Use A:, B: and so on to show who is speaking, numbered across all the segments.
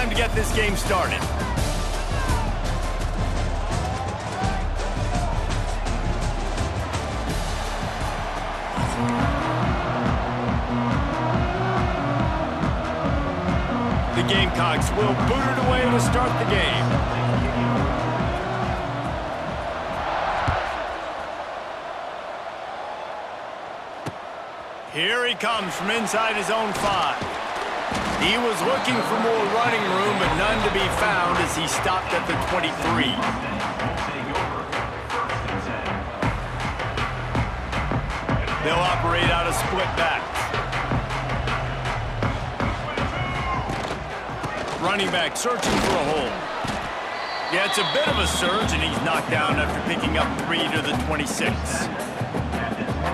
A: time to get this game started. The Gamecocks will boot it away to start the game. Here he comes from inside his own 5. He was looking for more running room, but none to be found as he stopped at the 23. They'll operate out of split backs. Running back searching for a hole. Yeah, it's a bit of a surge, and he's knocked down after picking up 3 to the 26.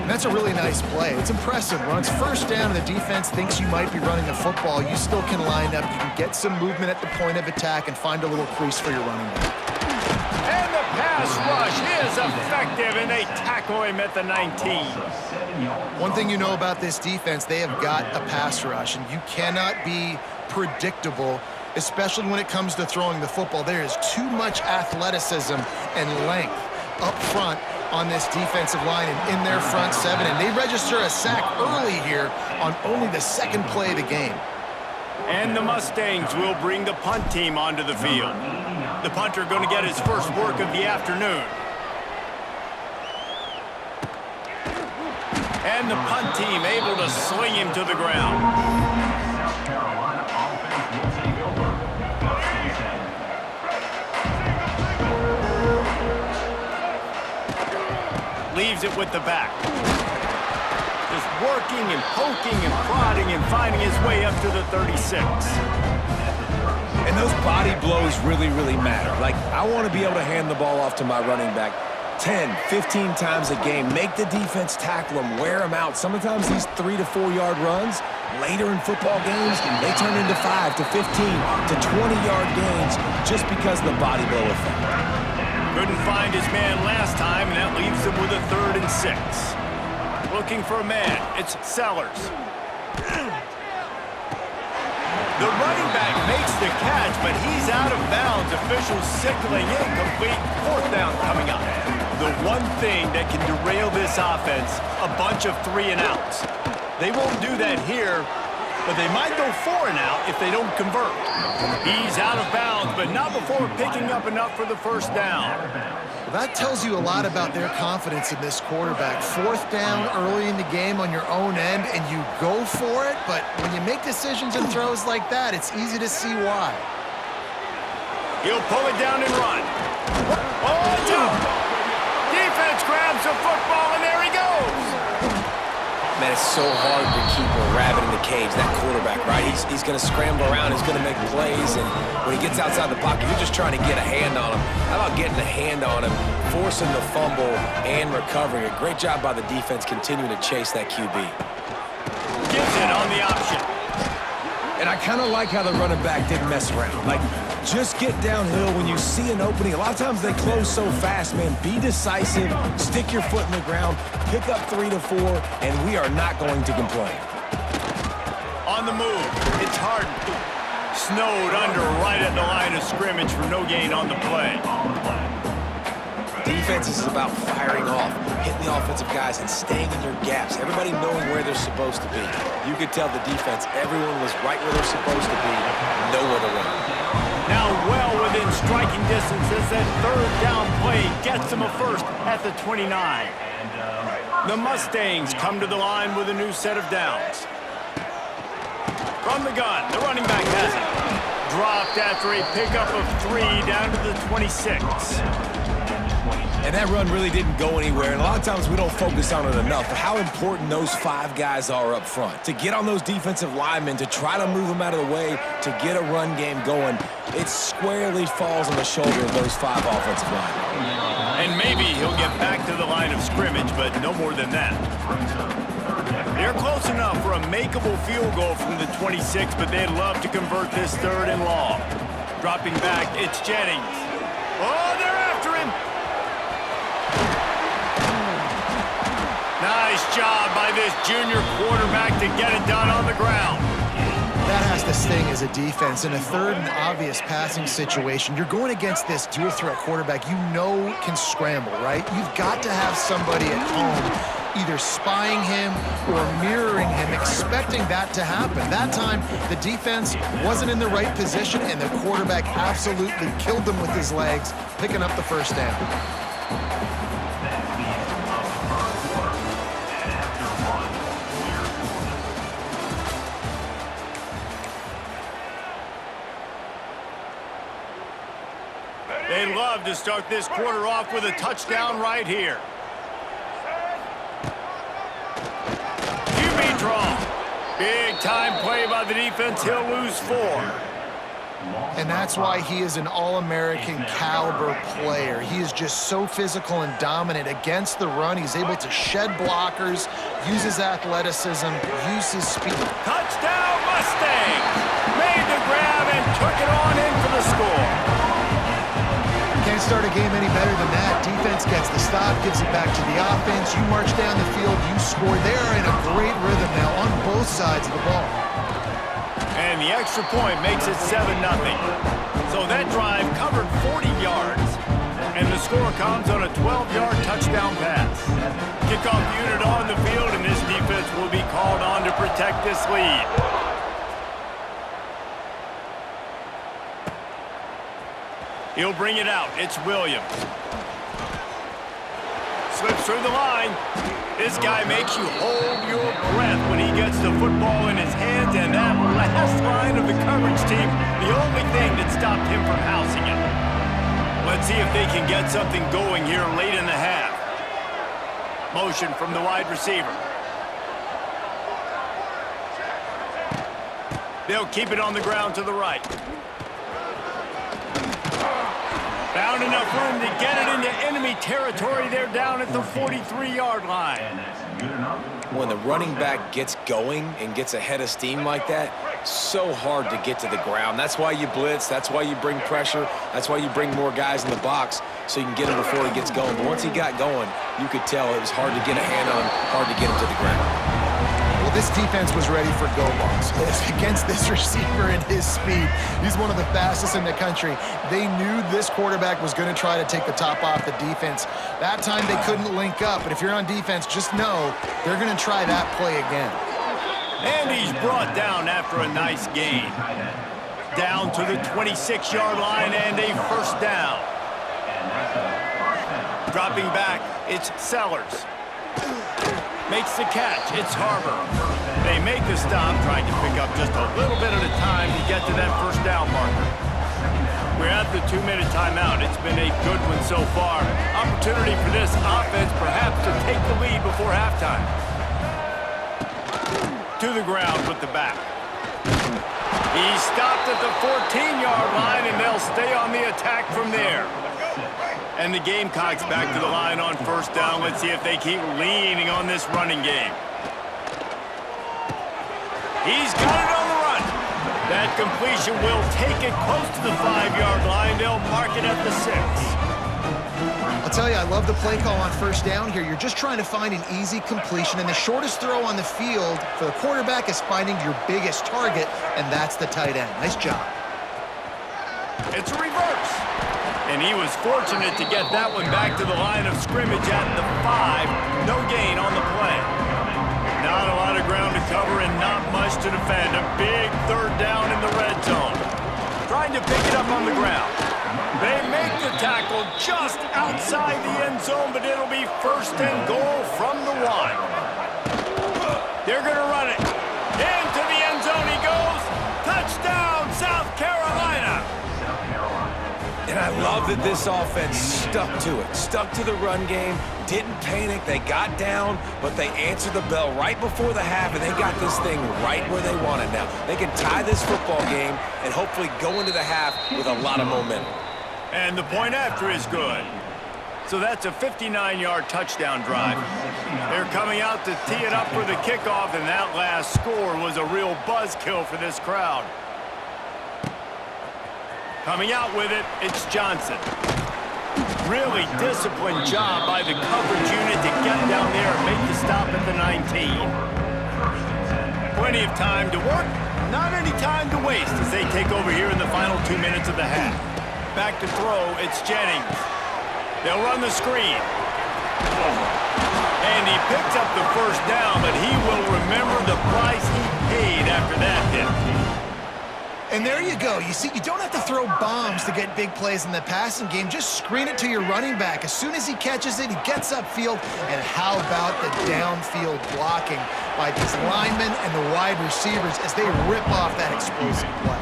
B: That's a really nice play. It's impressive. When it's first down and the defense thinks you might be running the football, you still can line up. You can get some movement at the point of attack and find a little crease for your running back.
A: And the pass rush is effective, and they tackle him at the 19.
B: One thing you know about this defense, they have got a pass rush, and you cannot be predictable, especially when it comes to throwing the football. There is too much athleticism and length up front on this defensive line and in their front 7, and they register a sack early here on only the second play of the game.
A: And the Mustangs will bring the punt team onto the field. The punter going to get his first work of the afternoon. And the punt team able to sling him to the ground. Leaves it with the back. Just working and poking and prodding and finding his way up to the 36.
C: And those body blows really, really matter. Like, I want to be able to hand the ball off to my running back 10, 15 times a game. Make the defense tackle them, wear them out. Sometimes these 3 to 4 yard runs, later in football games, they turn into 5 to 15 to 20 yard gains just because of the body blow effect.
A: Couldn't find his man last time, and that leaves him with a 3rd and 6. Looking for a man. It's Sellers. The running back makes the catch, but he's out of bounds. Officials signaling incomplete. 4th down coming up. The one thing that can derail this offense, a bunch of 3 and outs. They won't do that here, but they might go 4 and out if they don't convert. He's out of bounds, but not before picking up enough for the 1st down.
B: Well, that tells you a lot about their confidence in this quarterback. 4th down early in the game on your own end, and you go for it, but when you make decisions and throws like that, it's easy to see why.
A: He'll pull it down and run. Oh, jump! Defense grabs the football, and there he goes!
C: Man, it's so hard to keep a rabbit in the cage, that quarterback, right? He's going to scramble around, he's going to make plays, and when he gets outside the pocket, you're just trying to get a hand on him. How about getting a hand on him, forcing the fumble, and recovering? A great job by the defense continuing to chase that QB.
A: Gives it on the option.
C: And I kind of like how the running back didn't mess around. Like, just get downhill when you see an opening. A lot of times they close so fast, man. Be decisive, stick your foot in the ground, pick up 3 to 4, and we are not going to complain.
A: On the move, it's Harden. Snowed under right at the line of scrimmage for no gain on the play.
C: Defense is about firing off, hitting the offensive guys, and staying in your gaps. Everybody knowing where they're supposed to be. You could tell the defense, everyone was right where they're supposed to be, nowhere to run.
A: Now well within striking distance as that 3rd down play gets them a 1st at the 29. The Mustangs come to the line with a new set of downs. From the gun, the running back has it. Dropped after a pickup of 3 down to the 26.
C: And that run really didn't go anywhere, and a lot of times we don't focus on it enough, but how important those 5 guys are up front. To get on those defensive linemen, to try to move them out of the way, to get a run game going, it squarely falls on the shoulder of those 5 offensive linemen.
A: And maybe he'll get back to the line of scrimmage, but no more than that. They're close enough for a makeable field goal from the 26, but they'd love to convert this 3rd and long. Dropping back, it's Jennings. Oh, they're after him! Nice job by this junior quarterback to get it done on the ground.
B: That has to sting as a defense. In a third and obvious passing situation, you're going against this dual threat quarterback you know can scramble, right? You've got to have somebody at home either spying him or mirroring him, expecting that to happen. That time, the defense wasn't in the right position, and the quarterback absolutely killed them with his legs, picking up the first down.
A: They'd love to start this quarter off with a touchdown right here. QB draw. Big time play by the defense. He'll lose 4.
B: And that's why he is an All-American caliber player. He is just so physical and dominant against the run. He's able to shed blockers, use his athleticism, use his speed.
A: Touchdown Mustangs! Made the grab and took it on in for the score.
B: Can't start a game any better than that. Defense gets the stop, gives it back to the offense. You march down the field, you score. They're in a great rhythm now on both sides of the ball.
A: And the extra point makes it 7-0. So that drive covered 40 yards. And the score comes on a 12-yard touchdown pass. Kickoff unit on the field, and this defense will be called on to protect this lead. He'll bring it out. It's Williams. Slips through the line. This guy makes you hold your breath when he gets the football in his hands, and that last line of the coverage team, the only thing that stopped him from housing it. Let's see if they can get something going here late in the half. Motion from the wide receiver. They'll keep it on the ground to the right. Found enough room to get it into enemy territory. They're down at the 43-yard line.
C: When the running back gets going and gets ahead of steam like that, so hard to get to the ground. That's why you blitz. That's why you bring pressure. That's why you bring more guys in the box so you can get him before he gets going. But once he got going, you could tell it was hard to get a hand on him, hard to get him to the ground.
B: Well, this defense was ready for go balls against this receiver and his speed. He's one of the fastest in the country. They knew this quarterback was going to try to take the top off the defense. That time they couldn't link up, but if you're on defense, just know they're going to try that play again.
A: And he's brought down after a nice gain. Down to the 26-yard line and a first down. Dropping back, it's Sellers. Makes the catch. It's Harbor. They make the stop, trying to pick up just a little bit at a time to get to that first down marker. We're at the 2-minute timeout. It's been a good one so far. Opportunity for this offense perhaps to take the lead before halftime. To the ground with the back. He's stopped at the 14-yard line, and they'll stay on the attack from there. And the Gamecocks back to the line on first down. Let's see if they keep leaning on this running game. He's got it on the run. That completion will take it close to the 5-yard line. They'll mark it at the 6.
B: I'll tell you, I love the play call on first down here. You're just trying to find an easy completion, and the shortest throw on the field for the quarterback is finding your biggest target, and that's the tight end. Nice job.
A: It's a reverse. And he was fortunate to get that one back to the line of scrimmage at the 5. No gain on the play. Not a lot of ground to cover and not much to defend. A big third down in the red zone. Trying to pick it up on the ground. They make the tackle just outside the end zone, but it'll be first and goal from the 1. They're going to run it. Into the end zone he goes. Touchdown, South Carolina.
C: And I love that this offense stuck to it, stuck to the run game, didn't panic, they got down, but they answered the bell right before the half, and they got this thing right where they want it now. They can tie this football game and hopefully go into the half with a lot of momentum.
A: And the point after is good. So that's a 59-yard touchdown drive. They're coming out to tee it up for the kickoff, and that last score was a real buzzkill for this crowd. Coming out with it, it's Johnson. Really disciplined job by the coverage unit to get down there and make the stop at the 19. Plenty of time to work, not any time to waste as they take over here in the final 2 minutes of the half. Back to throw, it's Jennings. They'll run the screen. And he picks up the first down, but he will remember the price he paid after that hit.
B: And there you go. You see, you don't have to throw bombs to get big plays in the passing game. Just screen it to your running back. As soon as he catches it, he gets upfield. And how about the downfield blocking by these linemen and the wide receivers as they rip off that explosive play?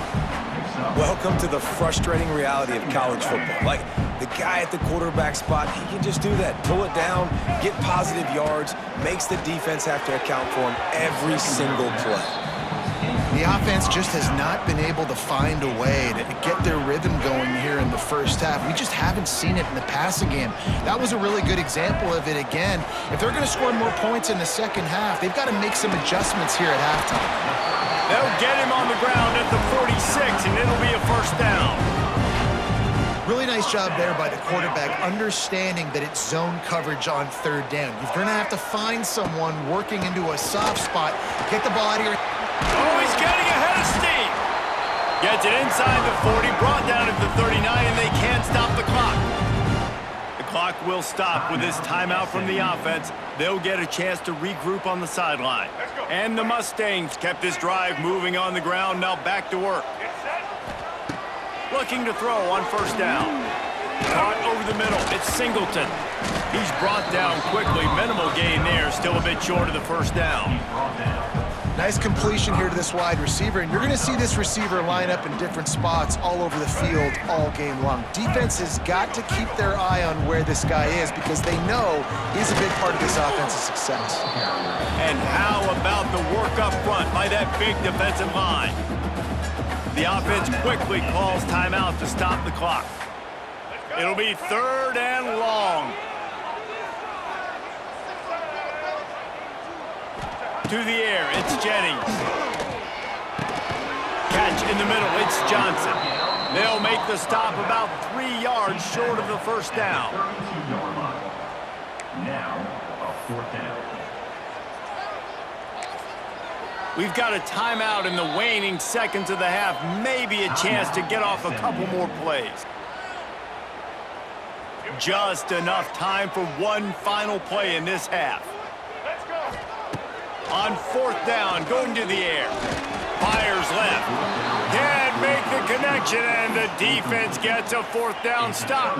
C: Welcome to the frustrating reality of college football. Like, the guy at the quarterback spot, he can just do that. Pull it down, get positive yards, makes the defense have to account for him every single play.
B: The offense just has not been able to find a way to get their rhythm going here in the first half. We just haven't seen it in the passing game. That was a really good example of it again. If they're going to score more points in the second half, they've got to make some adjustments here at halftime.
A: They'll get him on the ground at the 46, and it'll be a first down.
B: Really nice job there by the quarterback, understanding that it's zone coverage on third down. You're going to have to find someone working into a soft spot, get the ball out of your...
A: Oh, he's getting ahead of steam. Gets it inside the 40, brought down at the 39, and they can't stop the clock. The clock will stop with this timeout from the offense. They'll get a chance to regroup on the sideline. And the Mustangs kept this drive moving on the ground, now back to work. Looking to throw on first down. Caught over the middle. It's Singleton. He's brought down quickly. Minimal gain there. Still a bit short of the first down.
B: Nice completion here to this wide receiver, and you're going to see this receiver line up in different spots all over the field all game long. Defense has got to keep their eye on where this guy is because they know he's a big part of this offense's success.
A: And how about the work up front by that big defensive line? The offense quickly calls timeout to stop the clock. It'll be third and long. To the air, it's Jennings. Catch in the middle, it's Johnson. They'll make the stop about 3 yards short of the first down. Now, a fourth down. We've got a timeout in the waning seconds of the half. Maybe a chance to get off a couple more plays. Just enough time for one final play in this half. On fourth down, going to the air. Fires left. Can't make the connection, and the defense gets a fourth down stop.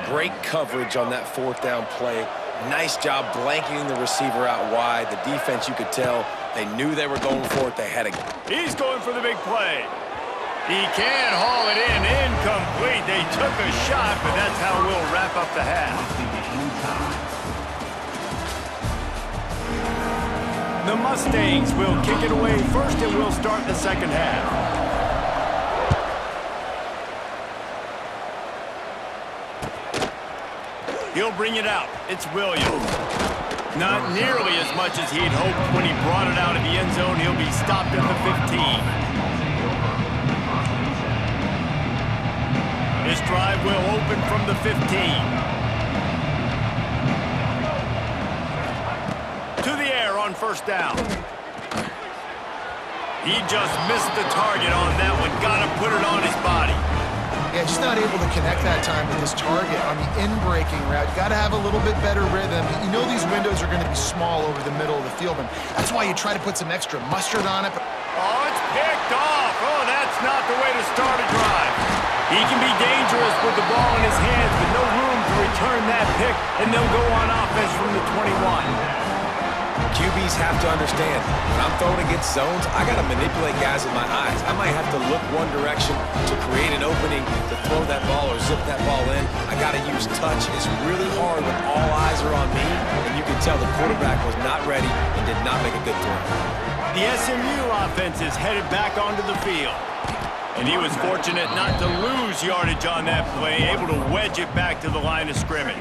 C: Great coverage on that fourth down play. Nice job blanketing the receiver out wide. The defense, you could tell, they knew they were going for it. They had a...
A: He's going for the big play. He can't haul it in. Incomplete. They took a shot, but that's how we'll wrap up the half. The Mustangs will kick it away first, and we'll start the second half. He'll bring it out. It's Williams. Not nearly as much as he'd hoped when he brought it out of the end zone. He'll be stopped at the 15. This drive will open from the 15. To the air on first down. He just missed the target on that one. Got to put it on his body.
B: Yeah, just not able to connect that time with his target on the in-breaking route. Got to have a little bit better rhythm. You know these windows are going to be small over the middle of the field, and that's why you try to put some extra mustard on it.
A: Oh, it's picked off. Oh, that's not the way to start a drive. He can be dangerous with the ball in his hands, but no room to return that pick, and they'll go on offense from the 21.
C: QBs have to understand, when I'm throwing against zones, I got to manipulate guys with my eyes. I might have to look one direction to create an opening to throw that ball or zip that ball in. I got to use touch. It's really hard when all eyes are on me, and you can tell the quarterback was not ready and did not make a good throw.
A: The SMU offense is headed back onto the field. And he was fortunate not to lose yardage on that play, able to wedge it back to the line of scrimmage.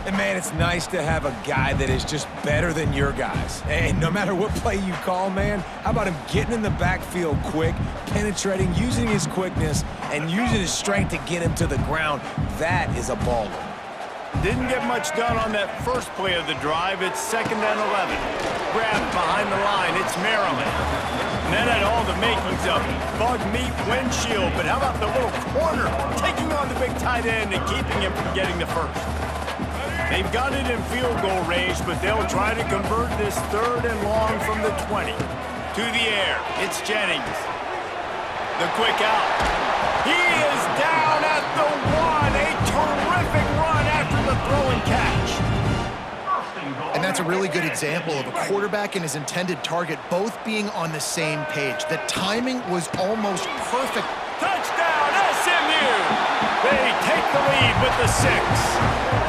C: And, man, it's nice to have a guy that is just better than your guys. And no matter what play you call, man, how about him getting in the backfield quick, penetrating, using his quickness, and using his strength to get him to the ground? That is a baller.
A: Didn't get much done on that first play of the drive. It's 2nd and 11. Grabbed behind the line. It's Maryland. And that had all the makings of bug meat windshield, but how about the little corner taking on the big tight end and keeping him from getting the first? They've got it in field goal range, but they'll try to convert this 3rd and long from the 20. To the air, it's Jennings. The quick out. He is down at the 1. A terrific run after the throw and catch.
B: And that's a really good example of a quarterback and his intended target both being on the same page. The timing was almost perfect.
A: Touchdown, SMU! They take the lead with the 6.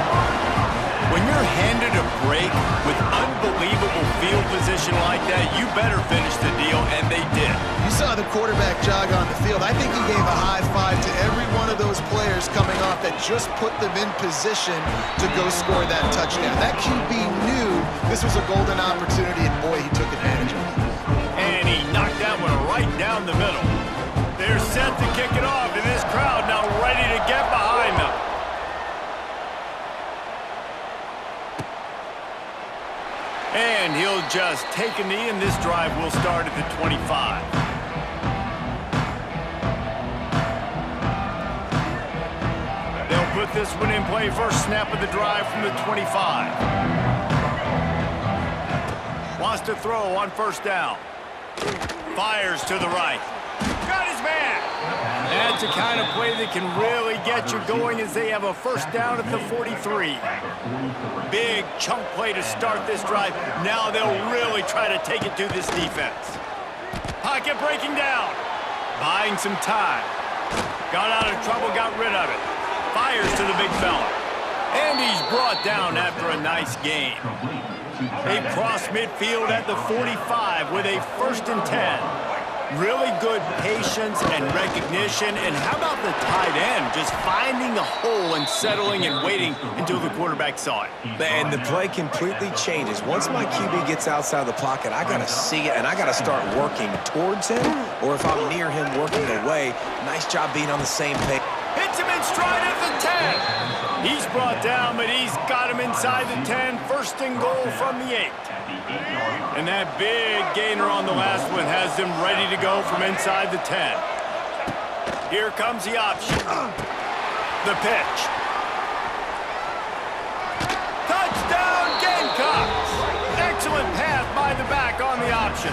A: When you're handed a break with unbelievable field position like that, you better finish the deal, and they did.
B: You saw the quarterback jog on the field. I think he gave a high five to every one of those players coming off that just put them in position to go score that touchdown. That QB knew this was a golden opportunity, and boy, he took advantage of it.
A: And he knocked that one right down the middle. They're set to kick it off, and this crowd now ready to get behind them. And he'll just take a knee, and this drive will start at the 25. They'll put this one in play. First snap of the drive from the 25. Wants to throw on first down. Fires to the right. Got his man. That's the kind of play that can really get you going as they have a first down at the 43. Big chunk play to start this drive. Now they'll really try to take it to this defense. Pocket breaking down. Buying some time. Got out of trouble, got rid of it. Fires to the big fella. And he's brought down after a nice gain. They cross midfield at the 45 with a 1st and 10. Really good patience and recognition. And how about the tight end just finding a hole and settling and waiting until the quarterback saw it?
C: And the play completely changes. Once my QB gets outside the pocket, I got to see it, and I got to start working towards him, or if I'm near him working away. Nice job being on the same page.
A: Hits him in stride at the 10. He's brought down, but he's got him inside the 10. 1st and goal from the 8. And that big gainer on the last one has them ready to go from inside the 10. Here comes the option. The pitch. Touchdown, Gamecocks! Excellent pass by the back on the option.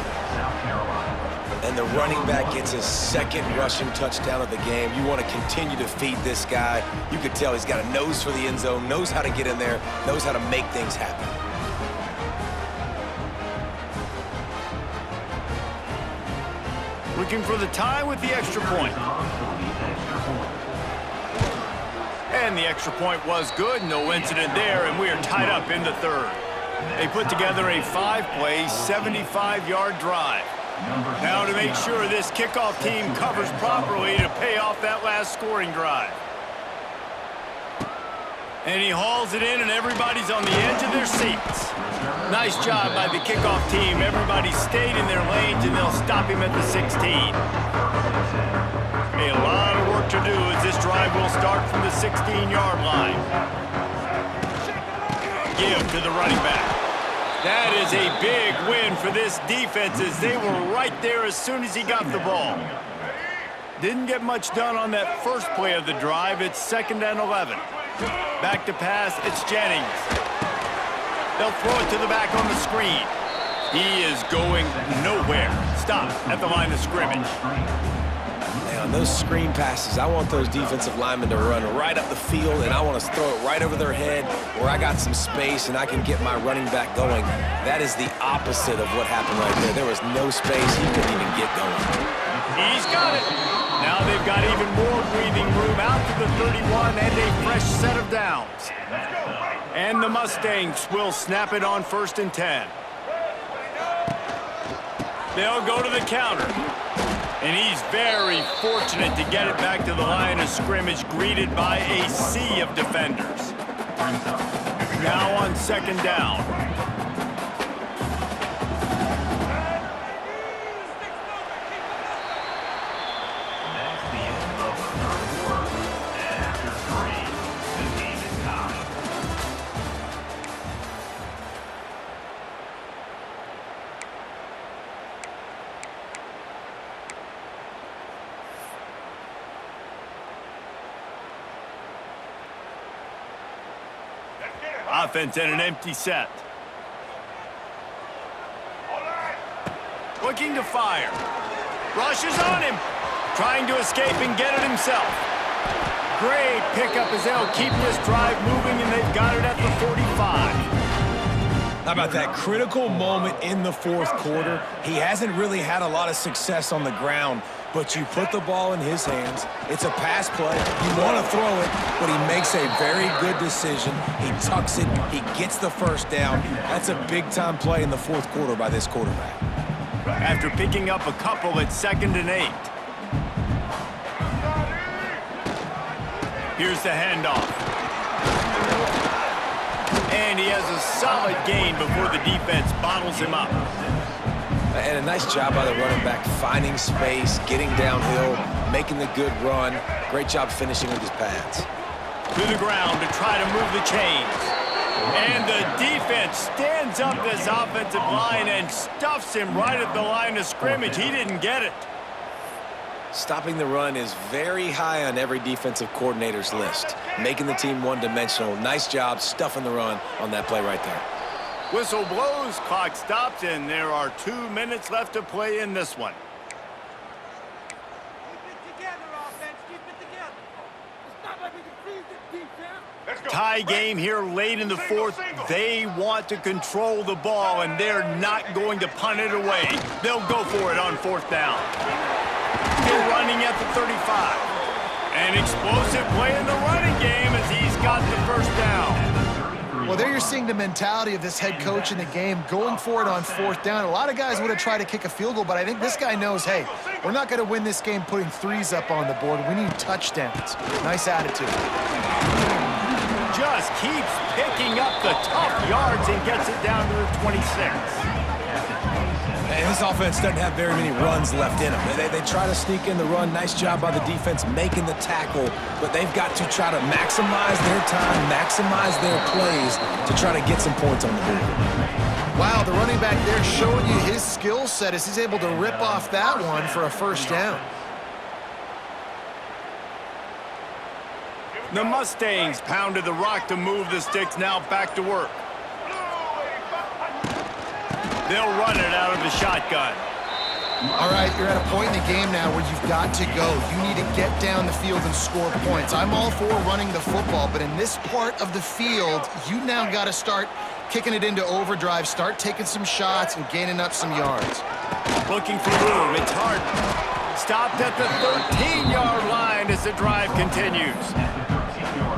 C: And the running back gets his 2nd rushing touchdown of the game. You want to continue to feed this guy. You could tell he's got a nose for the end zone, knows how to get in there, knows how to make things happen.
A: Looking for the tie with the extra point. And the extra point was good. No incident there, and we are tied up in the 3rd. They put together a 5-play, 75-yard drive. Now to make sure this kickoff team covers properly to pay off that last scoring drive. And he hauls it in, and everybody's on the edge of their seats. Nice job by the kickoff team. Everybody stayed in their lanes, and they'll stop him at the 16. A lot of work to do as this drive will start from the 16-yard line. Give to the running back. That is a big win for this defense as they were right there as soon as he got the ball. Didn't get much done on that first play of the drive. It's 2nd and 11. Back to pass, it's Jennings. They'll throw it to the back on the screen. He is going nowhere. Stop at the line of scrimmage.
C: On those screen passes, I want those defensive linemen to run right up the field, and I want to throw it right over their head where I got some space and I can get my running back going. That is the opposite of what happened right there. There was no space. He couldn't even get going.
A: He's got it. Now they've got even more breathing room out to the 31 and a fresh set of downs. And the Mustangs will snap it on 1st and 10. They'll go to the counter. And he's very fortunate to get it back to the line of scrimmage, greeted by a sea of defenders. Now on 2nd down. Offense in an empty set. Looking to fire. Rushes on him. Trying to escape and get it himself. Great pickup as they'll keep this drive moving, and they've got it at the 45.
C: How about that critical moment in the fourth quarter? He hasn't really had a lot of success on the ground, but you put the ball in his hands. It's a pass play. You want to throw it, but he makes a very good decision. He tucks it. He gets the first down. That's a big-time play in the fourth quarter by this quarterback.
A: After picking up a couple at 2nd and 8. Here's the handoff. And he has a solid gain before the defense bottles him up.
C: And a nice job by the running back, finding space, getting downhill, making the good run. Great job finishing with his pads.
A: To the ground to try to move the chains. And the defense stands up this offensive line and stuffs him right at the line of scrimmage. He didn't get it.
C: Stopping the run is very high on every defensive coordinator's list. Making the team one-dimensional. Nice job stuffing the run on that play right there.
A: Whistle blows, clock stops, and there are 2 minutes left to play in this one. Tie game here late in the fourth. They want to control the ball, and they're not going to punt it away. They'll go for it on 4th down. Still running at the 35. An explosive play in the running game as he's got the first down.
B: Well, there you're seeing the mentality of this head coach in the game, going for it on 4th down. A lot of guys would have tried to kick a field goal, but I think this guy knows, hey, we're not going to win this game putting threes up on the board. We need touchdowns. Nice attitude.
A: Just keeps picking up the tough yards and gets it down to the 26.
C: And this offense doesn't have very many runs left in them. They try to sneak in the run. Nice job by the defense making the tackle, but they've got to try to maximize their time, maximize their plays to try to get some points on the board.
B: Wow, the running back there showing you his skill set as he's able to rip off that one for a first down.
A: The Mustangs pounded the rock to move the sticks, now back to work. They'll run it out of the shotgun.
B: All right, you're at a point in the game now where you've got to go. You need to get down the field and score points. I'm all for running the football, but in this part of the field, you now got to start kicking it into overdrive, start taking some shots and gaining up some yards.
A: Looking for room, it's hard. Stopped at the 13-yard line as the drive continues.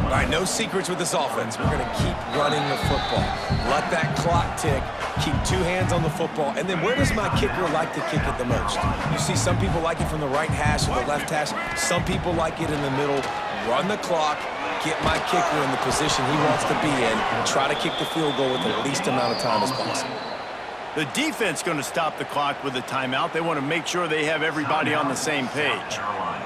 C: All right, no secrets with this offense. We're going to keep running the football. Let that clock tick. Keep 2 hands on the football. And then where does my kicker like to kick it the most? You see some people like it from the right hash or the left hash. Some people like it in the middle. Run the clock. Get my kicker in the position he wants to be in. Try to kick the field goal with the least amount of time as possible.
A: The defense going to stop the clock with a timeout. They want to make sure they have everybody on the same page.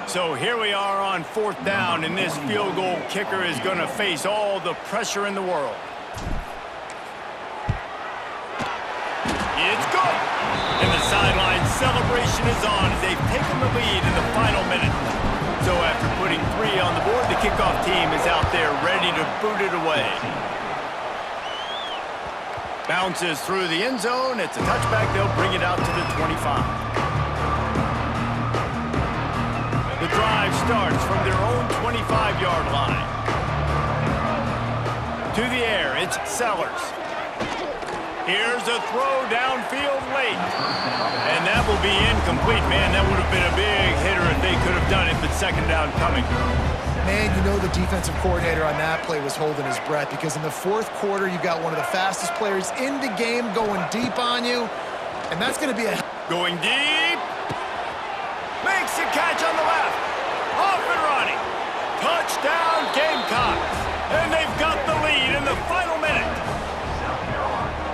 A: So here we are on 4th down, and this field goal kicker is going to face all the pressure in the world. It's good. And the sideline celebration is on as they've taken the lead in the final minute. So after putting 3 on the board, the kickoff team is out there ready to boot it away. Bounces through the end zone. It's a touchback. They'll bring it out to the 25. The drive starts from their own 25-yard line. To the air, it's Sellers. Here's a throw downfield late. And that will be incomplete. Man, that would have been a big hitter if they could have done it, but 2nd down coming.
B: Man, you know the defensive coordinator on that play was holding his breath because in the 4th quarter, you've got one of the fastest players in the game going deep on you, and that's going to be a...
A: Going deep. Makes the catch on the left. Off and running. Touchdown Gamecocks. And they've got the lead in the final minute.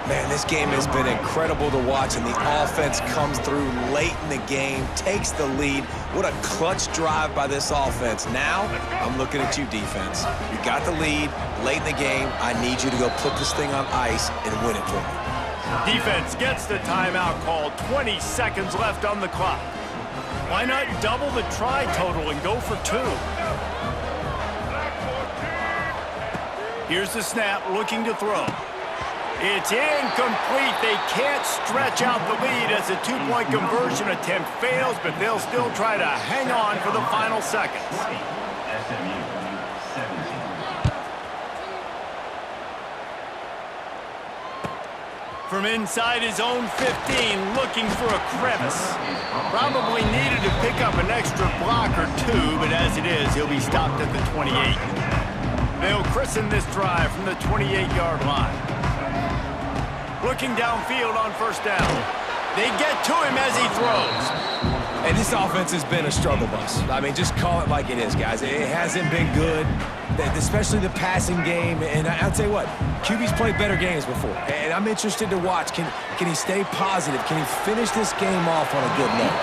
C: Man, this game has been incredible to watch, and the offense comes through late in the game, takes the lead. What a clutch drive by this offense. Now, I'm looking at you, defense. You got the lead late in the game. I need you to go put this thing on ice and win it for me.
A: Defense gets the timeout call. 20 seconds left on the clock. Why not double the try total and go for 2? Here's the snap, looking to throw. It's incomplete. They can't stretch out the lead as the two-point conversion attempt fails, but they'll still try to hang on for the final seconds. From inside his own 15, looking for a crevice. Probably needed to pick up an extra block or two, but as it is, he'll be stopped at the 28. They'll christen this drive from the 28-yard line. Looking downfield on first down. They get to him as he throws.
C: And this offense has been a struggle bus. I mean, just call it like it is, guys. It hasn't been good, especially the passing game. And I'll tell you what, QB's played better games before. And I'm interested to watch. Can he stay positive? Can he finish this game off on a good note?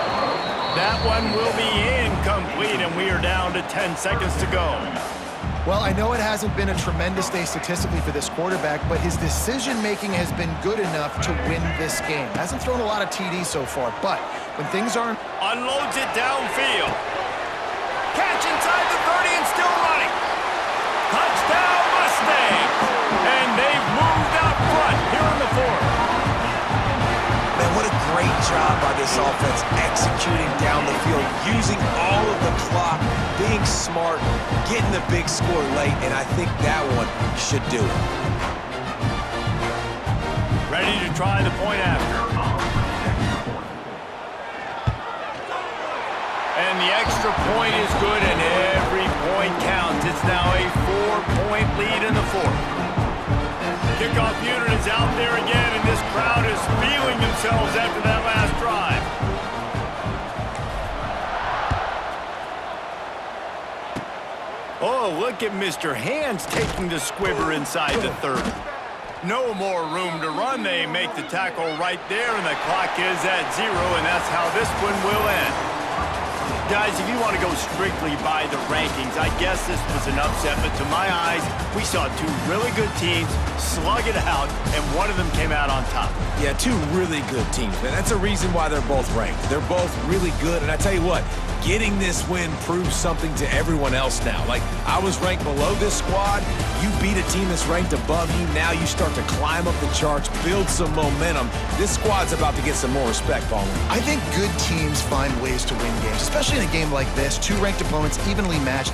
A: That one will be incomplete, and we are down to 10 seconds to go.
B: Well, I know it hasn't been a tremendous day statistically for this quarterback, but his decision-making has been good enough to win this game. Hasn't thrown a lot of TDs so far, but when things aren't...
A: Unloads it downfield. Catch inside the 30 and still running. Touchdown, Mustangs! And they've moved out front here in the fourth.
C: Man, what a great job by this offense executing down the field, using all of the clock, being smart, getting the big score late, and I think that one should do it.
A: Ready to try the point after. And the extra point is good, and every point counts. It's now a 4-point lead in the fourth. Kickoff unit is out there again, and this crowd is feeling themselves after that last drive. Oh, look at Mr. Hands taking the squibber inside the 30. No more room to run. They make the tackle right there, and the clock is at 0, and that's how this one will end. Guys, if you want to go strictly by the rankings, I guess this was an upset, but to my eyes, we saw two really good teams slug it out, and one of them came out on top.
C: Yeah, two really good teams, man. That's a reason why they're both ranked. They're both really good, and I tell you what, getting this win proves something to everyone else now. Like, I was ranked below this squad. You beat a team that's ranked above you. Now you start to climb up the charts, build some momentum. This squad's about to get some more respect, Palmer.
B: I think good teams find ways to win games, especially in a game like this. Two ranked opponents evenly matched.